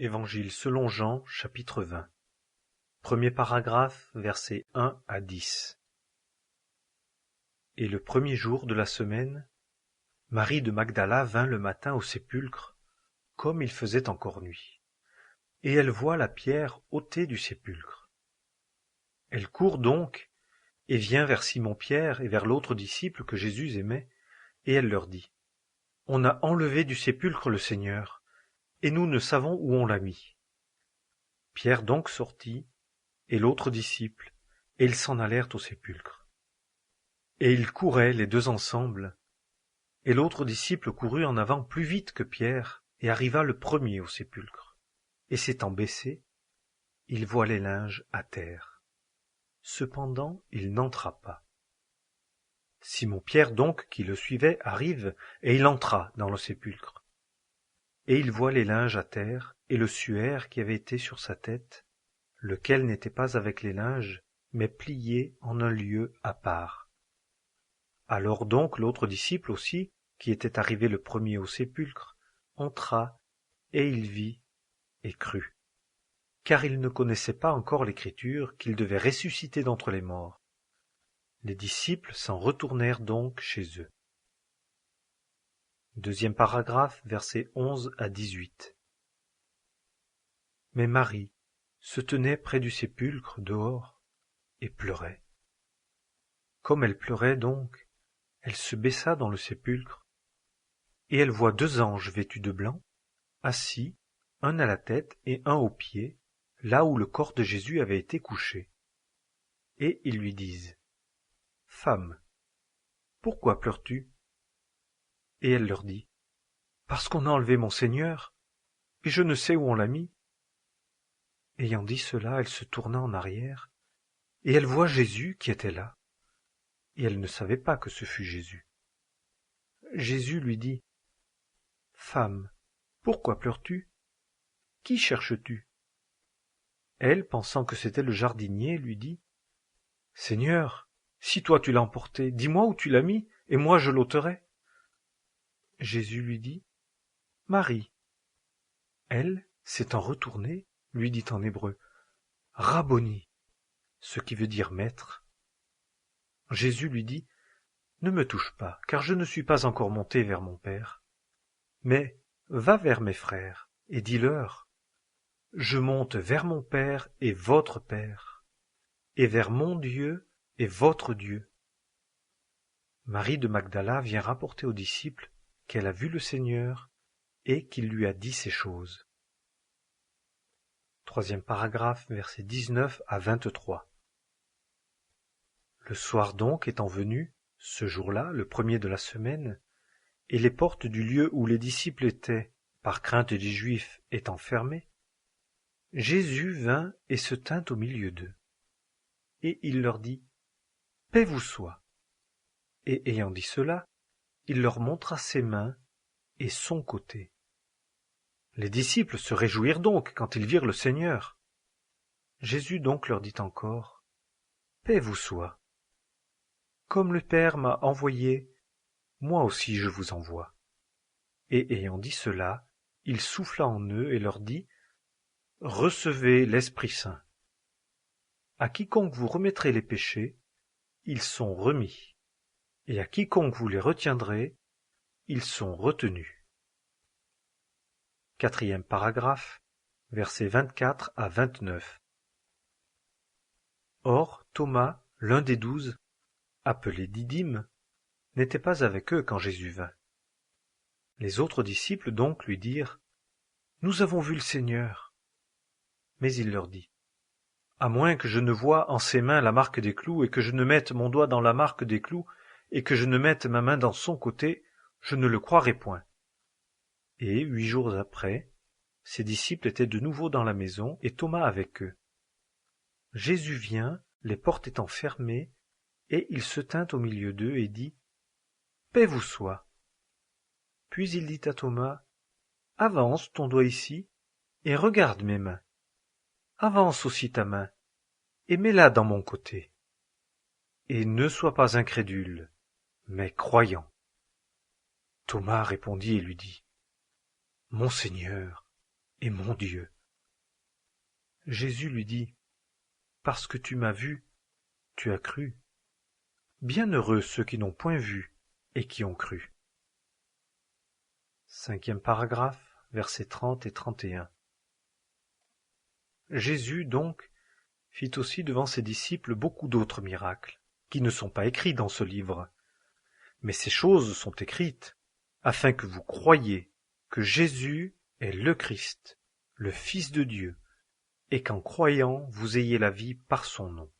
Évangile selon Jean, chapitre 20. Premier paragraphe, versets 1 à 10. Et le premier jour de la semaine, Marie de Magdala vint le matin au sépulcre, comme il faisait encore nuit, et elle voit la pierre ôtée du sépulcre. Elle court donc, et vient vers Simon-Pierre et vers l'autre disciple que Jésus aimait, et elle leur dit : On a enlevé du sépulcre le Seigneur, et nous ne savons où on l'a mis. Pierre donc sortit, et l'autre disciple, et ils s'en allèrent au sépulcre. Et ils couraient les deux ensemble, et l'autre disciple courut en avant plus vite que Pierre, et arriva le premier au sépulcre. Et s'étant baissé, il voit les linges à terre. Cependant, il n'entra pas. Simon-Pierre donc, qui le suivait, arrive, et il entra dans le sépulcre. Et il voit les linges à terre, et le suaire qui avait été sur sa tête, lequel n'était pas avec les linges, mais plié en un lieu à part. Alors donc l'autre disciple aussi, qui était arrivé le premier au sépulcre, entra, et il vit et crut. Car il ne connaissait pas encore l'Écriture qu'il devait ressusciter d'entre les morts. Les disciples s'en retournèrent donc chez eux. Deuxième paragraphe, versets 11 à 18. Mais Marie se tenait près du sépulcre dehors et pleurait. Comme elle pleurait donc, elle se baissa dans le sépulcre, et elle voit deux anges vêtus de blanc, assis, un à la tête et un aux pieds, là où le corps de Jésus avait été couché. Et ils lui disent : Femme, pourquoi pleures-tu ? Et elle leur dit : Parce qu'on a enlevé mon Seigneur, et je ne sais où on l'a mis. Ayant dit cela, elle se tourna en arrière, et elle voit Jésus qui était là, et elle ne savait pas que ce fût Jésus. Jésus lui dit : Femme, pourquoi pleures-tu ? Qui cherches-tu ? Elle, pensant que c'était le jardinier, lui dit : Seigneur, si toi tu l'as emporté, dis-moi où tu l'as mis, et moi je l'ôterai. Jésus lui dit : Marie. Elle, s'étant retournée, lui dit en hébreu : Rabboni, ce qui veut dire maître. Jésus lui dit : Ne me touche pas, car je ne suis pas encore monté vers mon Père. Mais va vers mes frères, et dis-leur : Je monte vers mon Père et votre Père, et vers mon Dieu et votre Dieu. Marie de Magdala vient rapporter aux disciples qu'elle a vu le Seigneur et qu'il lui a dit ces choses. Troisième paragraphe, versets 19 à 23. Le soir donc étant venu, ce jour-là, le premier de la semaine, et les portes du lieu où les disciples étaient, par crainte des Juifs, étant fermées, Jésus vint et se tint au milieu d'eux. Et il leur dit : Paix vous soit. Et ayant dit cela, il leur montra ses mains et son côté. Les disciples se réjouirent donc quand ils virent le Seigneur. Jésus donc leur dit encore : Paix vous soit. Comme le Père m'a envoyé, moi aussi je vous envoie. Et ayant dit cela, il souffla en eux et leur dit : Recevez l'Esprit Saint. À quiconque vous remettrez les péchés, ils sont remis, et à quiconque vous les retiendrez, ils sont retenus. Quatrième paragraphe, versets 24 à 29. Or, Thomas, l'un des 12, appelé Didyme, n'était pas avec eux quand Jésus vint. Les autres disciples donc lui dirent : Nous avons vu le Seigneur. Mais il leur dit : À moins que je ne voie en ses mains la marque des clous, et que je ne mette mon doigt dans la marque des clous, et que je ne mette ma main dans son côté, je ne le croirai point. Et 8 jours après, ses disciples étaient de nouveau dans la maison, et Thomas avec eux. Jésus vient, les portes étant fermées, et il se tint au milieu d'eux et dit : Paix vous soit. Puis il dit à Thomas : Avance ton doigt ici, et regarde mes mains. Avance aussi ta main, et mets-la dans mon côté. Et ne sois pas incrédule, mais croyant. Thomas répondit et lui dit : Mon Seigneur est mon Dieu. Jésus lui dit, parce que tu m'as vu, tu as cru. Bienheureux ceux qui n'ont point vu et qui ont cru. 5e paragraphe, versets 30 et 31. Jésus, donc, fit aussi devant ses disciples beaucoup d'autres miracles, qui ne sont pas écrits dans ce livre. Mais ces choses sont écrites, afin que vous croyiez que Jésus est le Christ, le Fils de Dieu, et qu'en croyant vous ayez la vie par son nom.